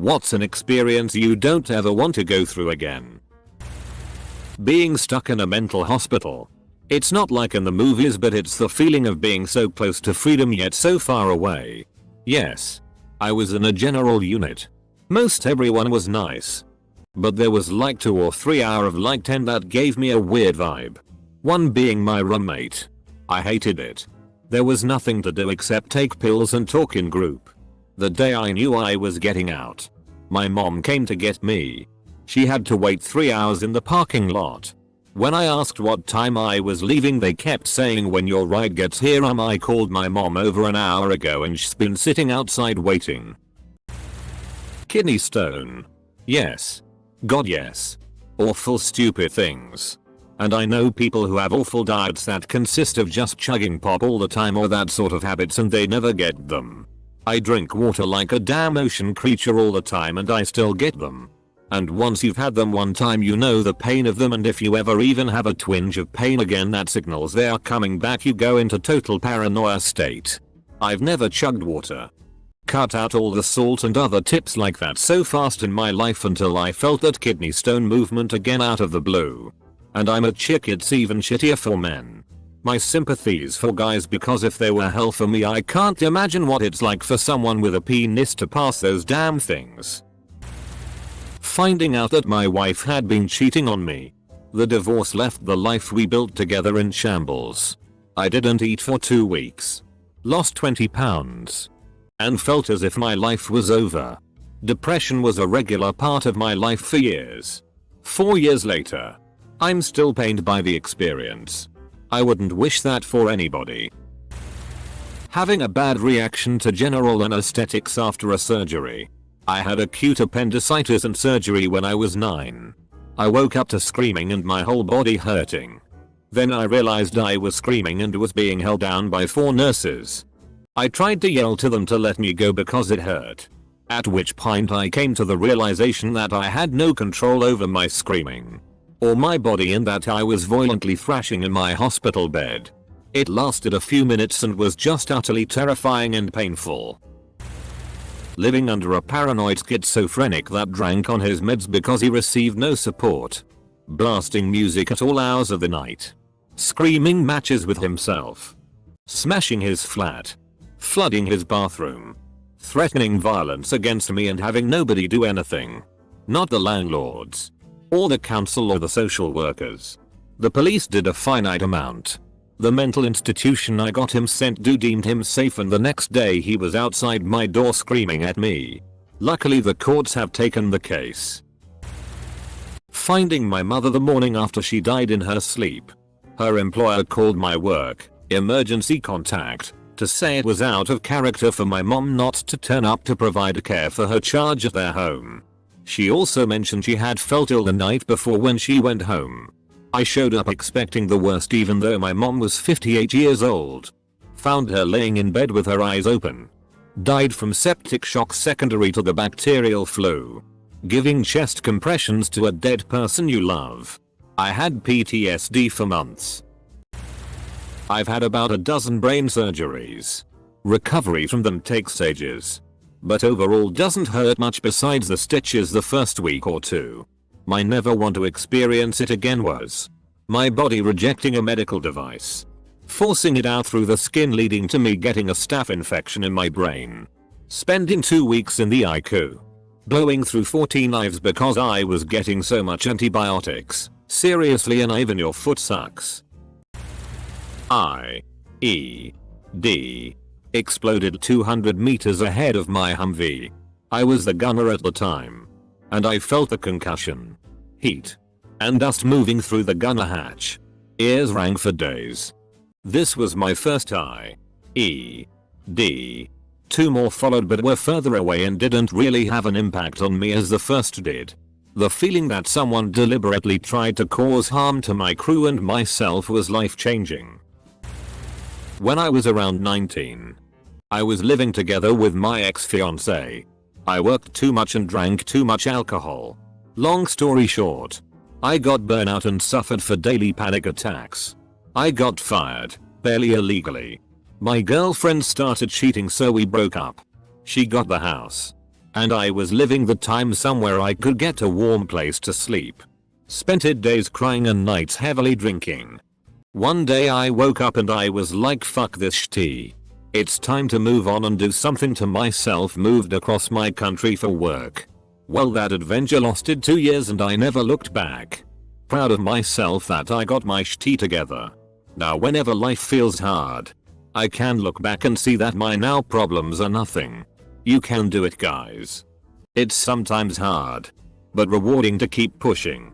What's an experience you don't ever want to go through again? Being stuck in a mental hospital. It's not like in the movies, but it's the feeling of being so close to freedom yet so far away. Yes. I was in a general unit. Most everyone was nice. But there was like 2 or 3 out of like 10 that gave me a weird vibe. One being my roommate. I hated it. There was nothing to do except take pills and talk in group. The day I knew I was getting out, my mom came to get me. She had to wait 3 hours in the parking lot. When I asked what time I was leaving, they kept saying when your ride gets here. I called my mom over an hour ago and she's been sitting outside waiting. Kidney stone. Yes. God yes. Awful stupid things. And I know people who have awful diets that consist of just chugging pop all the time or that sort of habits, and they never get them. I drink water like a damn ocean creature all the time and I still get them. And once you've had them one time, you know the pain of them, and if you ever even have a twinge of pain again, that signals they are coming back. You go into total paranoia state. I've never chugged water. Cut out all the salt and other tips like that so fast in my life until I felt that kidney stone movement again out of the blue. And I'm a chick, it's even shittier for men. My sympathies for guys, because if they were hell for me, I can't imagine what it's like for someone with a penis to pass those damn things. Finding out that my wife had been cheating on me. The divorce left the life we built together in shambles. I didn't eat for 2 weeks. Lost 20 pounds. And felt as if my life was over. Depression was a regular part of my life for years. 4 years later, I'm still pained by the experience. I wouldn't wish that for anybody. Having a bad reaction to general anesthetics after a surgery. I had acute appendicitis and surgery when I was 9. I woke up to screaming and my whole body hurting. Then I realized I was screaming and was being held down by 4 nurses. I tried to yell to them to let me go because it hurt. At which point I came to the realization that I had no control over my screaming. Or my body, and that I was violently thrashing in my hospital bed. It lasted a few minutes and was just utterly terrifying and painful. Living under a paranoid schizophrenic that drank on his meds because he received no support. Blasting music at all hours of the night. Screaming matches with himself. Smashing his flat. Flooding his bathroom. Threatening violence against me and having nobody do anything. Not the landlords. Or the council or the social workers. The police did a finite amount. The mental institution I got him sent to deemed him safe, and the next day he was outside my door screaming at me. Luckily the courts have taken the case. Finding my mother the morning after she died in her sleep. Her employer called my work, emergency contact, to say it was out of character for my mom not to turn up to provide care for her charge at their home. She also mentioned she had felt ill the night before when she went home. I showed up expecting the worst, even though my mom was 58 years old. Found her laying in bed with her eyes open. Died from septic shock secondary to the bacterial flu. Giving chest compressions to a dead person you love. I had PTSD for months. I've had about a dozen brain surgeries. Recovery from them takes ages. But overall doesn't hurt much besides the stitches the first week or 2. My never want to experience it again was my body rejecting a medical device. Forcing it out through the skin, leading to me getting a staph infection in my brain. Spending 2 weeks in the ICU. Blowing through 40 knives because I was getting so much antibiotics. Seriously, and even your foot sucks. IED. Exploded 200 meters ahead of my Humvee. I was the gunner at the time. And I felt the concussion, heat, and dust moving through the gunner hatch. Ears rang for days. This was my first IED. 2 more followed but were further away and didn't really have an impact on me as the first did. The feeling that someone deliberately tried to cause harm to my crew and myself was life-changing. When I was around 19, I was living together with my ex-fiancée. I worked too much and drank too much alcohol. Long story short, I got burnout and suffered for daily panic attacks. I got fired, barely illegally. My girlfriend started cheating, so we broke up. She got the house. And I was living the time somewhere I could get a warm place to sleep. Spent it days crying and nights heavily drinking. One day I woke up and I was like, fuck this shitty. It's time to move on and do something to myself. Moved across my country for work. Well, that adventure lasted 2 years and I never looked back. Proud of myself that I got my shit together. Now whenever life feels hard, I can look back and see that my now problems are nothing. You can do it, guys. It's sometimes hard, but rewarding to keep pushing.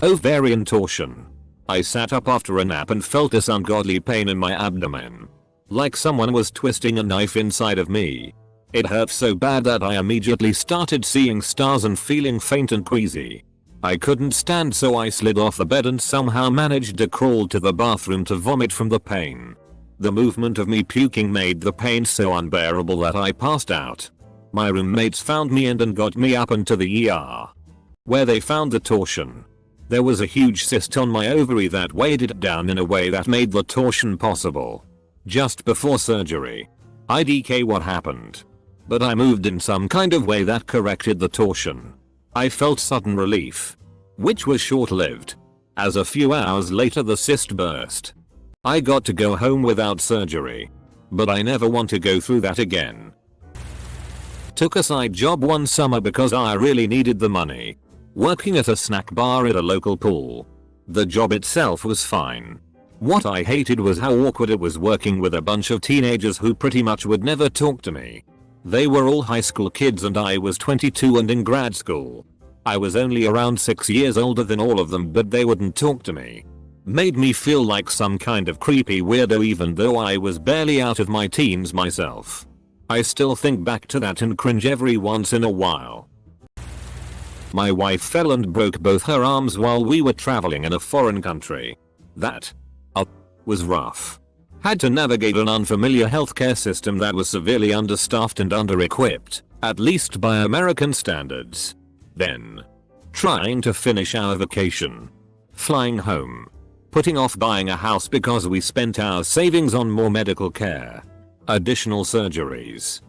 Ovarian torsion. I sat up after a nap and felt this ungodly pain in my abdomen. Like someone was twisting a knife inside of me. It hurt so bad that I immediately started seeing stars and feeling faint and queasy. I couldn't stand, so I slid off the bed and somehow managed to crawl to the bathroom to vomit from the pain. The movement of me puking made the pain so unbearable that I passed out. My roommates found me and got me up into the ER, where they found the torsion. There was a huge cyst on my ovary that weighed it down in a way that made the torsion possible. Just before surgery, IDK what happened. But I moved in some kind of way that corrected the torsion. I felt sudden relief, which was short-lived, as a few hours later the cyst burst. I got to go home without surgery, but I never want to go through that again. Took a side job one summer because I really needed the money. Working at a snack bar at a local pool. The job itself was fine. What I hated was how awkward it was working with a bunch of teenagers who pretty much would never talk to me. They were all high school kids and I was 22 and in grad school. I was only around 6 years older than all of them, but they wouldn't talk to me. Made me feel like some kind of creepy weirdo even though I was barely out of my teens myself. I still think back to that and cringe every once in a while. My wife fell and broke both her arms while we were traveling in a foreign country. That was rough. Had to navigate an unfamiliar healthcare system that was severely understaffed and under-equipped, at least by American standards. Then, trying to finish our vacation. Flying home. Putting off buying a house because we spent our savings on more medical care. Additional surgeries.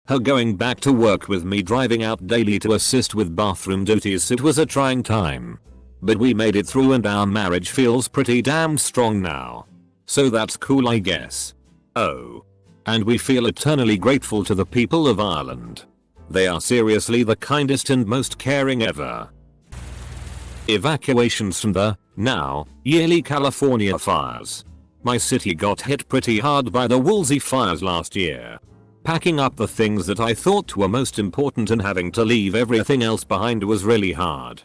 Her going back to work with me driving out daily to assist with bathroom duties. It was a trying time. But we made it through and our marriage feels pretty damn strong now. So that's cool, I guess. Oh. And we feel eternally grateful to the people of Ireland. They are seriously the kindest and most caring ever. Evacuations from the, now, yearly California fires. My city got hit pretty hard by the Woolsey fires last year. Packing up the things that I thought were most important and having to leave everything else behind was really hard.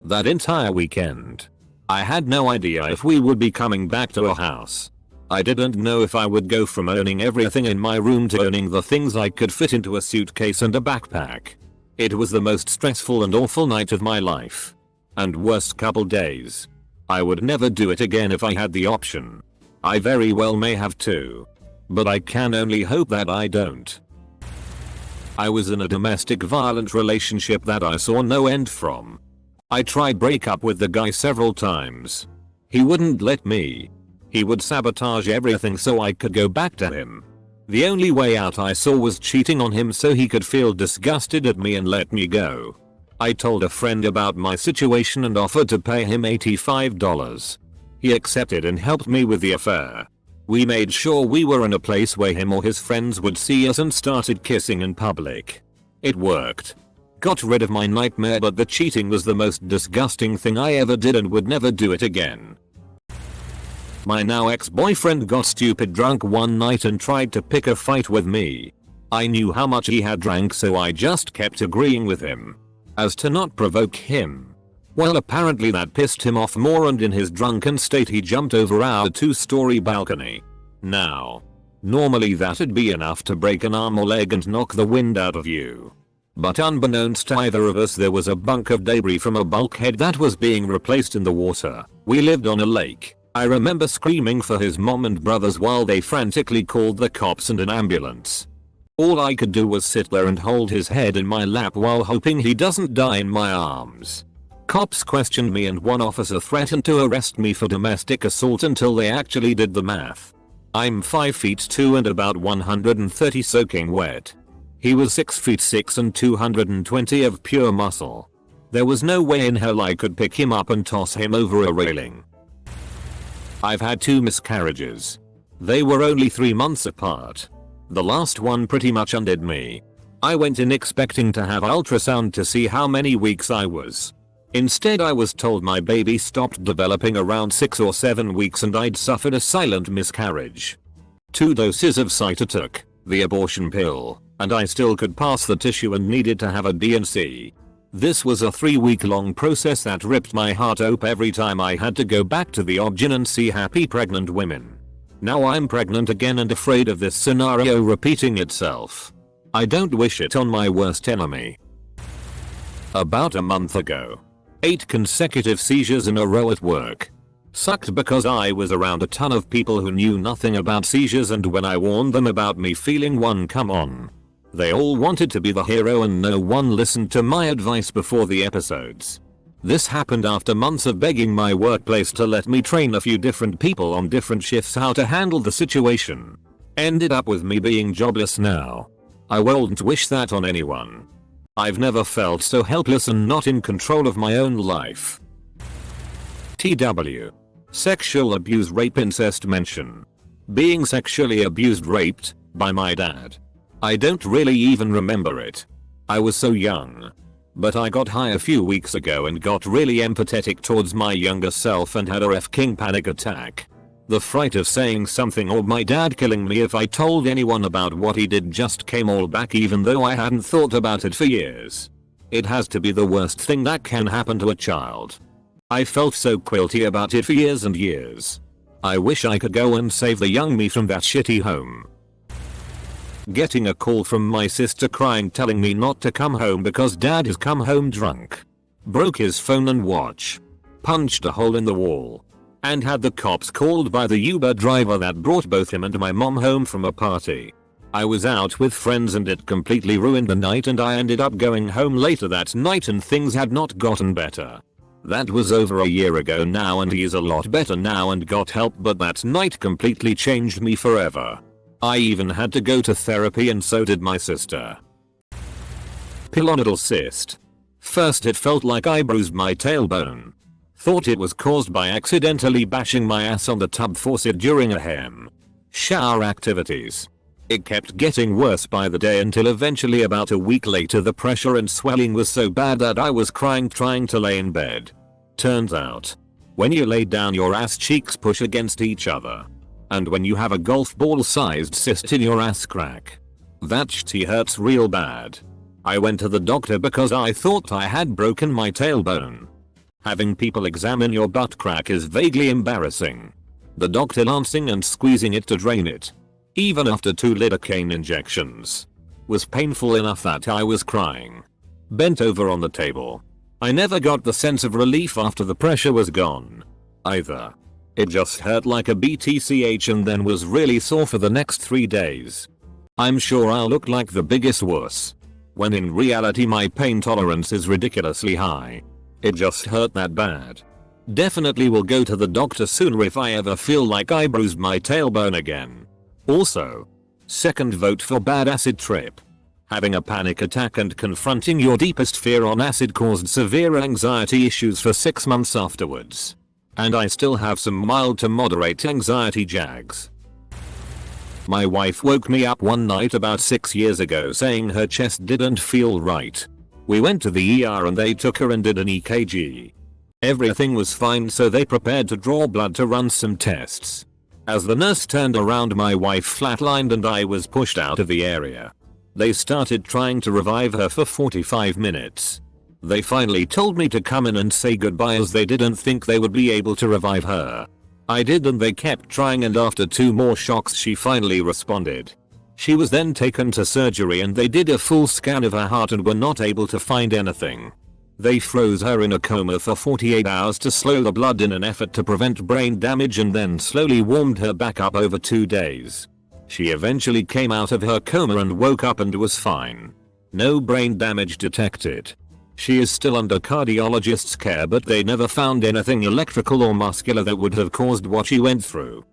That entire weekend, I had no idea if we would be coming back to a house. I didn't know if I would go from owning everything in my room to owning the things I could fit into a suitcase and a backpack. It was the most stressful and awful night of my life. And worst couple days. I would never do it again if I had the option. I very well may have too. But I can only hope that I don't. I was in a domestic violent relationship that I saw no end from. I tried break up with the guy several times. He wouldn't let me. He would sabotage everything so I could go back to him. The only way out I saw was cheating on him so he could feel disgusted at me and let me go. I told a friend about my situation and offered to pay him $85. He accepted and helped me with the affair. We made sure we were in a place where him or his friends would see us and started kissing in public. It worked. Got rid of my nightmare, but the cheating was the most disgusting thing I ever did and would never do it again. My now ex-boyfriend got stupid drunk one night and tried to pick a fight with me. I knew how much he had drank, so I just kept agreeing with him. As to not provoke him. Well, apparently that pissed him off more, and in his drunken state he jumped over our 2-story balcony. Now, normally that'd be enough to break an arm or leg and knock the wind out of you. But unbeknownst to either of us, there was a bunk of debris from a bulkhead that was being replaced in the water. We lived on a lake. I remember screaming for his mom and brothers while they frantically called the cops and an ambulance. All I could do was sit there and hold his head in my lap while hoping he doesn't die in my arms. Cops questioned me and one officer threatened to arrest me for domestic assault until they actually did the math. I'm 5'2" and about 130 soaking wet. He was 6'6" and 220 of pure muscle. There was no way in hell I could pick him up and toss him over a railing. I've had 2 miscarriages. They were only 3 months apart. The last one pretty much undid me. I went in expecting to have ultrasound to see how many weeks I was. Instead I was told my baby stopped developing around 6 or 7 weeks and I'd suffered a silent miscarriage. 2 doses of Cytotook, the abortion pill, and I still could pass the tissue and needed to have a D&C. This was a 3-week-long process that ripped my heart open every time I had to go back to the OBGYN and see happy pregnant women. Now I'm pregnant again and afraid of this scenario repeating itself. I don't wish it on my worst enemy. About a month ago. 8 consecutive seizures in a row at work. Sucked because I was around a ton of people who knew nothing about seizures, and when I warned them about me feeling one come on, they all wanted to be the hero and no one listened to my advice before the episodes. This happened after months of begging my workplace to let me train a few different people on different shifts how to handle the situation. Ended up with me being jobless now. I wouldn't wish that on anyone. I've never felt so helpless and not in control of my own life. TW. Sexual abuse, rape, incest mention. Being sexually abused, raped, by my dad. I don't really even remember it. I was so young. But I got high a few weeks ago and got really empathetic towards my younger self and had a f***ing panic attack. The fright of saying something or my dad killing me if I told anyone about what he did just came all back, even though I hadn't thought about it for years. It has to be the worst thing that can happen to a child. I felt so guilty about it for years and years. I wish I could go and save the young me from that shitty home. Getting a call from my sister crying telling me not to come home because dad has come home drunk. Broke his phone and watch. Punched a hole in the wall. And had the cops called by the Uber driver that brought both him and my mom home from a party. I was out with friends and it completely ruined the night, and I ended up going home later that night and things had not gotten better. That was over a year ago now and he's a lot better now and got help, but that night completely changed me forever. I even had to go to therapy and so did my sister. Pilonidal cyst. First it felt like I bruised my tailbone. Thought it was caused by accidentally bashing my ass on the tub faucet during a hem shower activities. It kept getting worse by the day until eventually about a week later the pressure and swelling was so bad that I was crying trying to lay in bed. Turns out, when you lay down your ass cheeks push against each other. And when you have a golf ball sized cyst in your ass crack, that shit hurts real bad. I went to the doctor because I thought I had broken my tailbone. Having people examine your butt crack is vaguely embarrassing. The doctor lancing and squeezing it to drain it, even after 2 lidocaine injections, was painful enough that I was crying. Bent over on the table. I never got the sense of relief after the pressure was gone either. It just hurt like a BTCH and then was really sore for the next 3 days. I'm sure I'll look like the biggest wuss, when in reality my pain tolerance is ridiculously high. It just hurt that bad. Definitely will go to the doctor sooner if I ever feel like I bruised my tailbone again. Also, second vote for bad acid trip. Having a panic attack and confronting your deepest fear on acid caused severe anxiety issues for 6 months afterwards. And I still have some mild to moderate anxiety jags. My wife woke me up one night about 6 years ago saying her chest didn't feel right. We went to the ER and they took her and did an EKG. Everything was fine, so they prepared to draw blood to run some tests. As the nurse turned around, my wife flatlined and I was pushed out of the area. They started trying to revive her for 45 minutes. They finally told me to come in and say goodbye as they didn't think they would be able to revive her. I did and they kept trying, and after 2 more shocks she finally responded. She was then taken to surgery and they did a full scan of her heart and were not able to find anything. They froze her in a coma for 48 hours to slow the blood in an effort to prevent brain damage and then slowly warmed her back up over 2 days. She eventually came out of her coma and woke up and was fine. No brain damage detected. She is still under cardiologist's care, but they never found anything electrical or muscular that would have caused what she went through.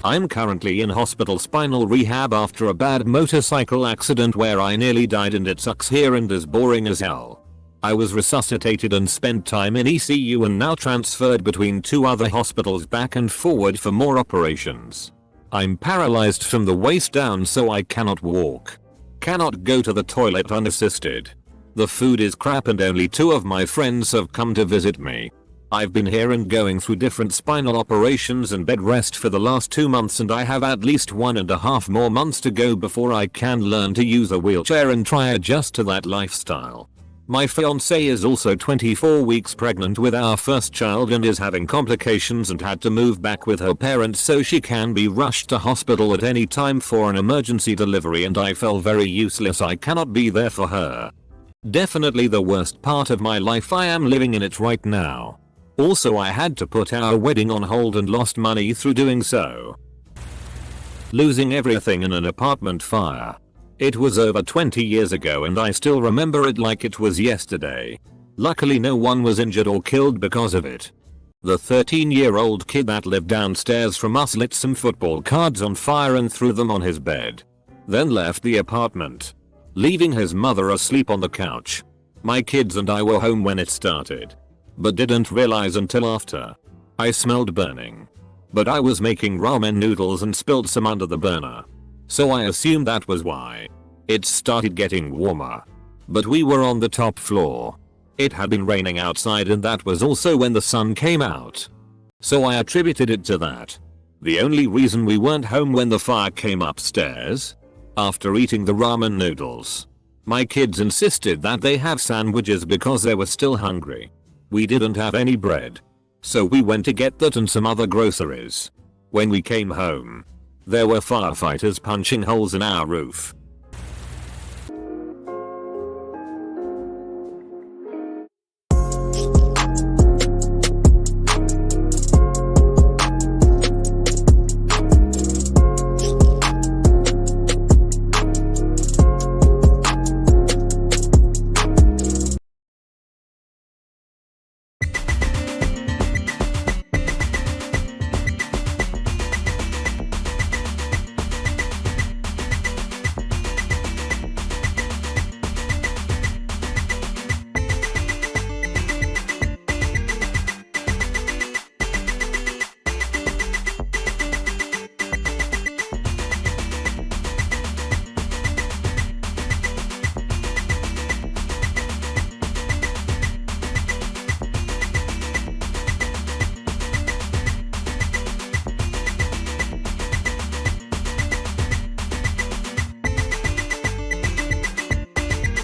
I'm currently in hospital spinal rehab after a bad motorcycle accident where I nearly died, and it sucks here and is boring as hell. I was resuscitated and spent time in ECU and now transferred between 2 other hospitals back and forward for more operations. I'm paralyzed from the waist down, so I cannot walk. Cannot go to the toilet unassisted. The food is crap and only 2 of my friends have come to visit me. I've been here and going through different spinal operations and bed rest for the last 2 months, and I have at least 1.5 more months to go before I can learn to use a wheelchair and try adjust to that lifestyle. My fiancée is also 24 weeks pregnant with our first child and is having complications and had to move back with her parents so she can be rushed to hospital at any time for an emergency delivery, and I felt very useless. I cannot be there for her. Definitely the worst part of my life. I am living in it right now. Also, I had to put our wedding on hold and lost money through doing so. Losing everything in an apartment fire. It was over 20 years ago and I still remember it like it was yesterday. Luckily no one was injured or killed because of it. The 13-year-old kid that lived downstairs from us lit some football cards on fire and threw them on his bed. Then left the apartment, leaving his mother asleep on the couch. My kids and I were home when it started, but didn't realize until after. I smelled burning, but I was making ramen noodles and spilled some under the burner, so I assumed that was why. It started getting warmer, but we were on the top floor. It had been raining outside and that was also when the sun came out, so I attributed it to that. The only reason we weren't home when the fire came upstairs, after eating the ramen noodles, my kids insisted that they have sandwiches because they were still hungry. We didn't have any bread, so we went to get that and some other groceries. When we came home, there were firefighters punching holes in our roof.